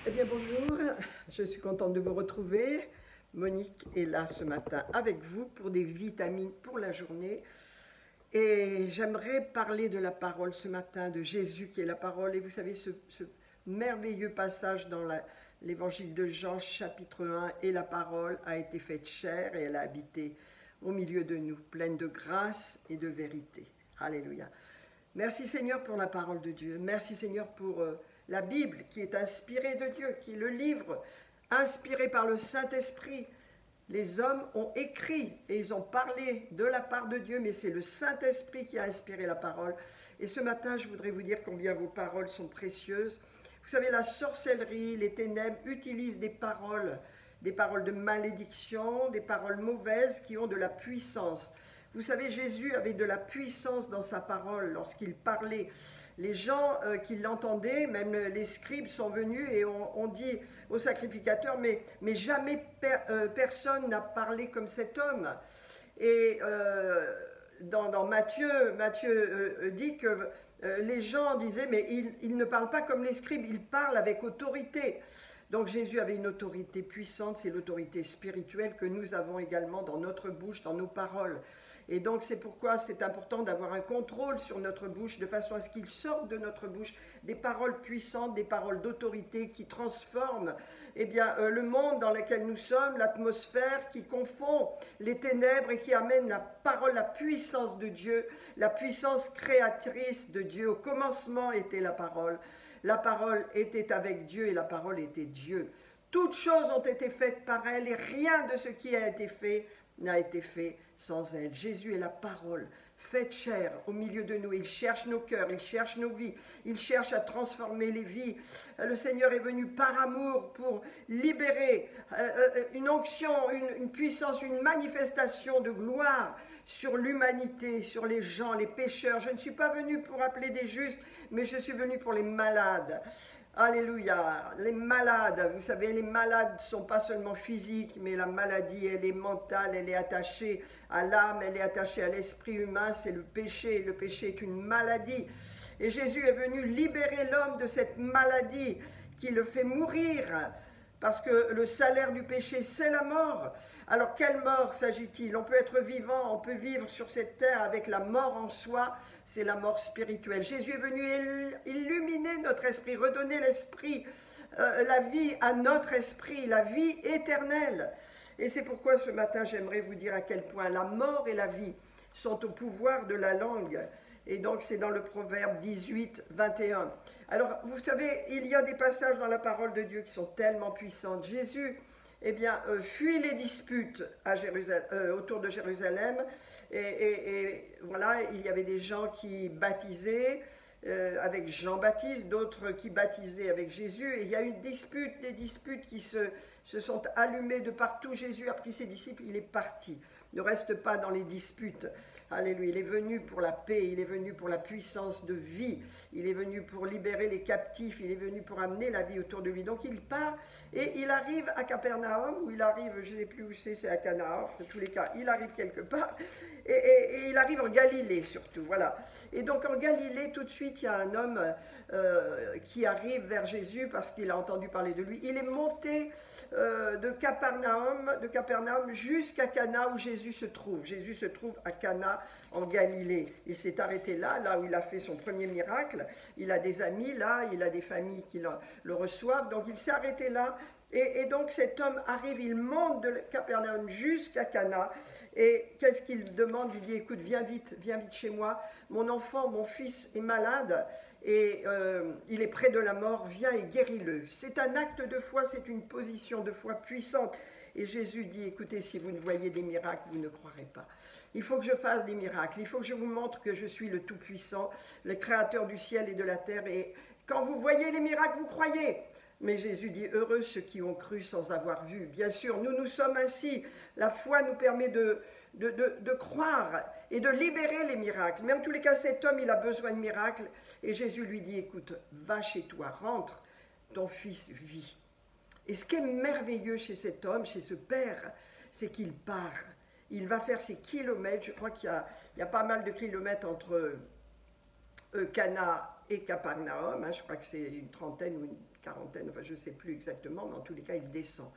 Eh bien bonjour, je suis contente de vous retrouver. Monique est là ce matin avec vous pour des vitamines pour la journée. Et j'aimerais parler de la parole ce matin, de Jésus qui est la parole. Et vous savez, ce merveilleux passage dans l'évangile de Jean, chapitre 1, et la parole a été faite chair et elle a habité au milieu de nous, pleine de grâce et de vérité. Alléluia. Merci Seigneur pour la parole de Dieu. Merci Seigneur pour la Bible qui est inspirée de Dieu, qui est le livre inspiré par le Saint-Esprit. Les hommes ont écrit et ils ont parlé de la part de Dieu, mais c'est le Saint-Esprit qui a inspiré la parole. Et ce matin, je voudrais vous dire combien vos paroles sont précieuses. Vous savez, la sorcellerie, les ténèbres utilisent des paroles de malédiction, des paroles mauvaises qui ont de la puissance. Vous savez, Jésus avait de la puissance dans sa parole lorsqu'il parlait. Les gens qui l'entendaient, même les scribes sont venus et ont dit au sacrificateur, mais jamais personne n'a parlé comme cet homme. Et dans Matthieu dit que les gens disaient, mais il ne parle pas comme les scribes, il parle avec autorité. Donc Jésus avait une autorité puissante, c'est l'autorité spirituelle que nous avons également dans notre bouche, dans nos paroles. Et donc c'est pourquoi c'est important d'avoir un contrôle sur notre bouche, de façon à ce qu'il sorte de notre bouche des paroles puissantes, des paroles d'autorité qui transforment le monde dans lequel nous sommes, l'atmosphère qui confond les ténèbres et qui amène la parole, la puissance de Dieu, la puissance créatrice de Dieu. Au commencement était la parole était avec Dieu et la parole était Dieu. Toutes choses ont été faites par elle et rien de ce qui a été fait n'a été fait sans elle. Jésus est la parole, faite chair au milieu de nous. Il cherche nos cœurs, il cherche nos vies, il cherche à transformer les vies. Le Seigneur est venu par amour pour libérer une onction, une puissance, une manifestation de gloire sur l'humanité, sur les gens, les pécheurs. Je ne suis pas venu pour appeler des justes, mais je suis venu pour les malades. Alléluia, les malades, vous savez, les malades ne sont pas seulement physiques, mais la maladie, elle est mentale, elle est attachée à l'âme, elle est attachée à l'esprit humain, c'est le péché est une maladie. Et Jésus est venu libérer l'homme de cette maladie qui le fait mourir, parce que le salaire du péché, c'est la mort. Alors, quelle mort s'agit-il? On peut être vivant, on peut vivre sur cette terre avec la mort en soi, c'est la mort spirituelle. Jésus est venu illuminer notre esprit, redonner l'esprit, la vie à notre esprit, la vie éternelle. Et c'est pourquoi ce matin, j'aimerais vous dire à quel point la mort et la vie sont au pouvoir de la langue. Et donc, c'est dans le Proverbe 18, 21. Alors, vous savez, il y a des passages dans la parole de Dieu qui sont tellement puissantes. Jésus, fuit les disputes à autour de Jérusalem. Et voilà, il y avait des gens qui baptisaient avec Jean-Baptiste, d'autres qui baptisaient avec Jésus. Et il y a eu des disputes qui se sont allumées de partout. Jésus a pris ses disciples, il est parti. Ne reste pas dans les disputes. Alléluia. Il est venu pour la paix, il est venu pour la puissance de vie, il est venu pour libérer les captifs, il est venu pour amener la vie autour de lui. Donc il part et il arrive à Capernaum, où il arrive, je ne sais plus où c'est à Cana, en tous les cas, il arrive quelque part, et il arrive en Galilée surtout, voilà. Et donc en Galilée, tout de suite, il y a un homme qui arrive vers Jésus parce qu'il a entendu parler de lui. Il est monté de Capernaum jusqu'à Cana où Jésus se trouve. Jésus se trouve à Cana en Galilée. Il s'est arrêté là où il a fait son premier miracle. Il a des amis là, il a des familles qui le reçoivent. Donc il s'est arrêté là. Et donc cet homme arrive, il monte de Capernaum jusqu'à Cana. Et qu'est-ce qu'il demande? Il dit, écoute, viens vite chez moi. Mon enfant, mon fils est malade et il est près de la mort. Viens et guéris-le. C'est un acte de foi, c'est une position de foi puissante. Et Jésus dit, écoutez, si vous ne voyez des miracles, vous ne croirez pas. Il faut que je fasse des miracles. Il faut que je vous montre que je suis le Tout-Puissant, le Créateur du ciel et de la terre. Et quand vous voyez les miracles, vous croyez. Mais Jésus dit, heureux ceux qui ont cru sans avoir vu. Bien sûr, nous sommes ainsi. La foi nous permet de croire et de libérer les miracles. Mais en tous les cas, cet homme, il a besoin de miracles. Et Jésus lui dit, écoute, va chez toi, rentre, ton fils vit. Et ce qui est merveilleux chez cet homme, chez ce père, c'est qu'il part. Il va faire ses kilomètres. Je crois qu'il y a pas mal de kilomètres entre Cana et Capernaum, je crois que c'est une trentaine ou une quarantaine, enfin je ne sais plus exactement, mais en tous les cas, il descend.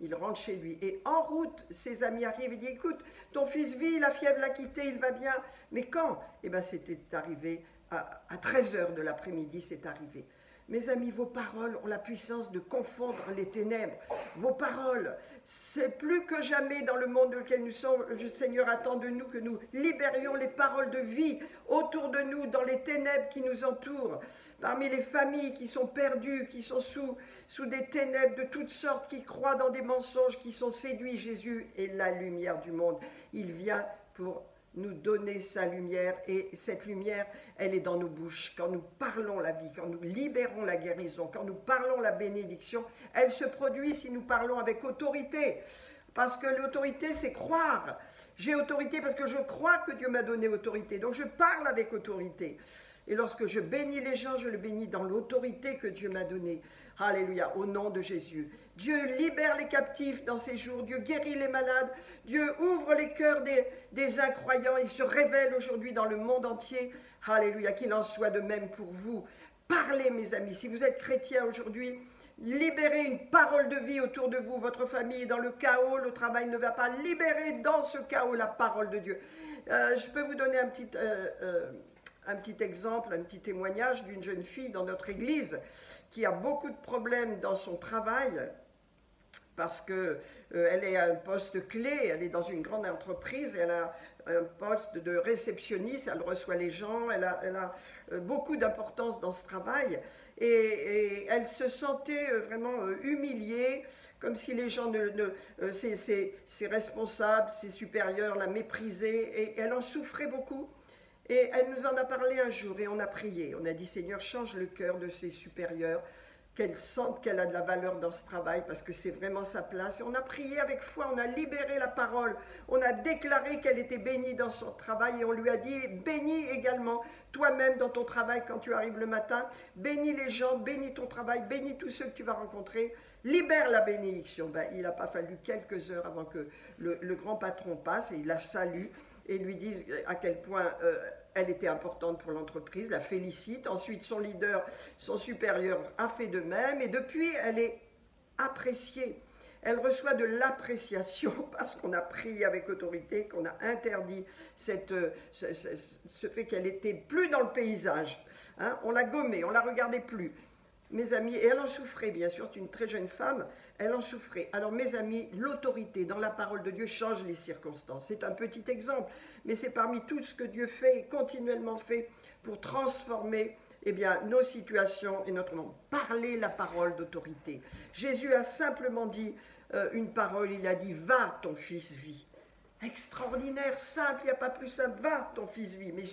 Il rentre chez lui. Et en route, ses amis arrivent et disent, écoute, ton fils vit, la fièvre l'a quitté, il va bien. Mais quand? Eh bien, c'était arrivé à 13 h de l'après-midi, c'est arrivé. Mes amis, vos paroles ont la puissance de confondre les ténèbres. Vos paroles, c'est plus que jamais dans le monde dans lequel nous sommes, le Seigneur attend de nous que nous libérions les paroles de vie autour de nous, dans les ténèbres qui nous entourent, parmi les familles qui sont perdues, qui sont sous des ténèbres de toutes sortes, qui croient dans des mensonges, qui sont séduits. Jésus est la lumière du monde. Il vient pour nous donner sa lumière, et cette lumière, elle est dans nos bouches. Quand nous parlons la vie, quand nous libérons la guérison, quand nous parlons la bénédiction, elle se produit si nous parlons avec autorité. Parce que l'autorité, c'est croire. J'ai autorité parce que je crois que Dieu m'a donné autorité. Donc je parle avec autorité. Et lorsque je bénis les gens, je le bénis dans l'autorité que Dieu m'a donnée. Alléluia, au nom de Jésus. Dieu libère les captifs dans ces jours. Dieu guérit les malades. Dieu ouvre les cœurs des incroyants. Il se révèle aujourd'hui dans le monde entier. Alléluia, qu'il en soit de même pour vous. Parlez, mes amis. Si vous êtes chrétiens aujourd'hui, libérez une parole de vie autour de vous. Votre famille est dans le chaos, le travail ne va pas. Libérez dans ce chaos la parole de Dieu. Je peux vous donner un petit exemple, un petit témoignage d'une jeune fille dans notre église qui a beaucoup de problèmes dans son travail parce qu'elle est à un poste clé, elle est dans une grande entreprise, elle a un poste de réceptionniste, elle reçoit les gens, elle a beaucoup d'importance dans ce travail et elle se sentait vraiment humiliée, comme si les gens, ses responsables, ses supérieurs la méprisaient, et elle en souffrait beaucoup. Et elle nous en a parlé un jour et on a prié. On a dit, Seigneur, change le cœur de ses supérieurs, qu'elle sente qu'elle a de la valeur dans ce travail parce que c'est vraiment sa place. Et on a prié avec foi, on a libéré la parole, on a déclaré qu'elle était bénie dans son travail et on lui a dit, bénis également toi-même dans ton travail quand tu arrives le matin, bénis les gens, bénis ton travail, bénis tous ceux que tu vas rencontrer, libère la bénédiction. Il n'a pas fallu quelques heures avant que le grand patron passe et il la salue et lui dit à quel point elle était importante pour l'entreprise, la félicite. Ensuite, son leader, son supérieur a fait de même. Et depuis, elle est appréciée. Elle reçoit de l'appréciation parce qu'on a prié avec autorité, qu'on a interdit ce fait qu'elle n'était plus dans le paysage. On l'a gommée, on ne la regardait plus. Mes amis, et elle en souffrait, bien sûr, c'est une très jeune femme, elle en souffrait. Alors, mes amis, l'autorité dans la parole de Dieu change les circonstances. C'est un petit exemple, mais c'est parmi tout ce que Dieu fait, continuellement fait, pour transformer nos situations et notre monde. Parler la parole d'autorité. Jésus a simplement dit une parole, il a dit « Va, ton fils vit ». Extraordinaire, simple, il n'y a pas plus simple. Va, ton fils vit. Mais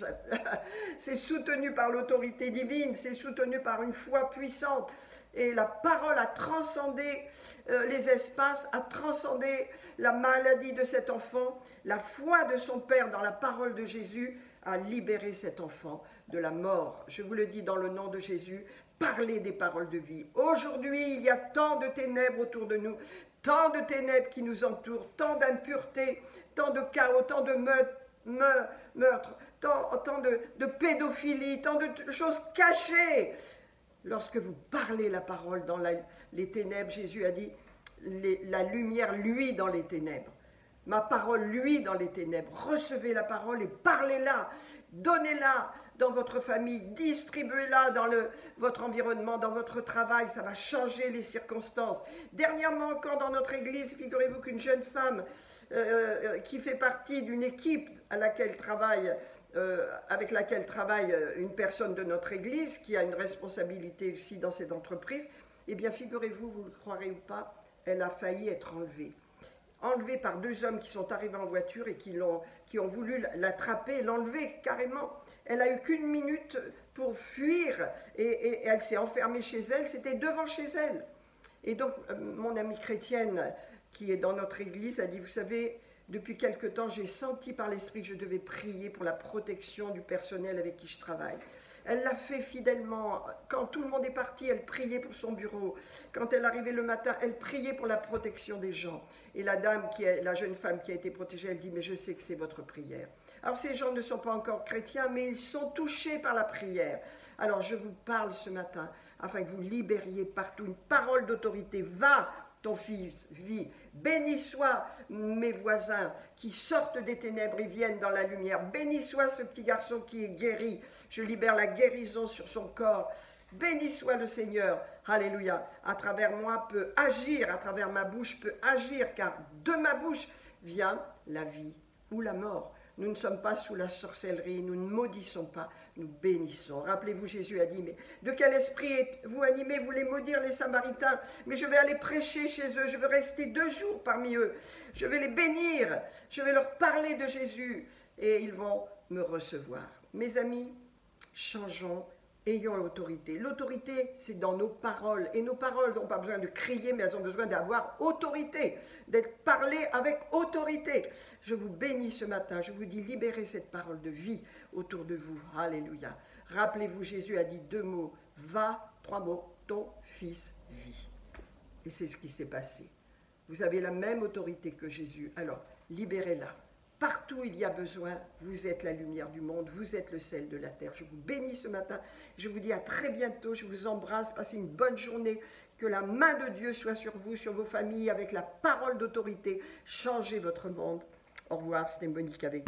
c'est soutenu par l'autorité divine, c'est soutenu par une foi puissante. Et la parole a transcendé les espaces, a transcendé la maladie de cet enfant. La foi de son père dans la parole de Jésus a libéré cet enfant de la mort. Je vous le dis dans le nom de Jésus, parlez des paroles de vie. Aujourd'hui, il y a tant de ténèbres autour de nous, tant de ténèbres qui nous entourent, tant d'impuretés, tant de chaos, tant de meurtres, tant de pédophilie, tant de choses cachées. Lorsque vous parlez la parole dans les ténèbres, Jésus a dit, la lumière luit dans les ténèbres. Ma parole luit dans les ténèbres. Recevez la parole et parlez-la, donnez-la dans votre famille, distribuez-la dans votre environnement, dans votre travail, ça va changer les circonstances. Dernièrement encore dans notre église, figurez-vous qu'une jeune femme qui fait partie d'une équipe avec laquelle travaille une personne de notre église, qui a une responsabilité aussi dans cette entreprise, eh bien figurez-vous, vous ne le croirez ou pas, elle a failli être enlevée par deux hommes qui sont arrivés en voiture et qui ont voulu l'attraper, l'enlever carrément. Elle a eu qu'une minute pour fuir et elle s'est enfermée chez elle, c'était devant chez elle. Et donc, mon amie chrétienne qui est dans notre église a dit, vous savez, depuis quelque temps, j'ai senti par l'Esprit que je devais prier pour la protection du personnel avec qui je travaille. Elle l'a fait fidèlement. Quand tout le monde est parti, elle priait pour son bureau. Quand elle arrivait le matin, elle priait pour la protection des gens. Et la jeune femme qui a été protégée, elle dit, mais je sais que c'est votre prière. Alors ces gens ne sont pas encore chrétiens, mais ils sont touchés par la prière. Alors je vous parle ce matin, afin que vous libériez partout une parole d'autorité. Va, ton fils vit. Béni soit mes voisins qui sortent des ténèbres et viennent dans la lumière. Béni soit ce petit garçon qui est guéri. Je libère la guérison sur son corps. Béni soit le Seigneur, alléluia, à travers moi peut agir, à travers ma bouche peut agir, car de ma bouche vient la vie ou la mort. Nous ne sommes pas sous la sorcellerie, nous ne maudissons pas, nous bénissons. Rappelez-vous, Jésus a dit, mais de quel esprit êtes-vous animés? Vous voulez maudire les Samaritains, mais je vais aller prêcher chez eux, je vais rester 2 jours parmi eux, je vais les bénir, je vais leur parler de Jésus, et ils vont me recevoir. Mes amis, changeons. Ayons l'autorité. L'autorité, c'est dans nos paroles. Et nos paroles n'ont pas besoin de crier, mais elles ont besoin d'avoir autorité, d'être parlées avec autorité. Je vous bénis ce matin. Je vous dis, libérez cette parole de vie autour de vous. Alléluia. Rappelez-vous, Jésus a dit 2 mots. Va, 3 mots. Ton fils vit. Et c'est ce qui s'est passé. Vous avez la même autorité que Jésus. Alors, libérez-la. Partout où il y a besoin, vous êtes la lumière du monde, vous êtes le sel de la terre. Je vous bénis ce matin, je vous dis à très bientôt, je vous embrasse, passez une bonne journée, que la main de Dieu soit sur vous, sur vos familles, avec la parole d'autorité, changez votre monde. Au revoir, c'était Monique avec vous.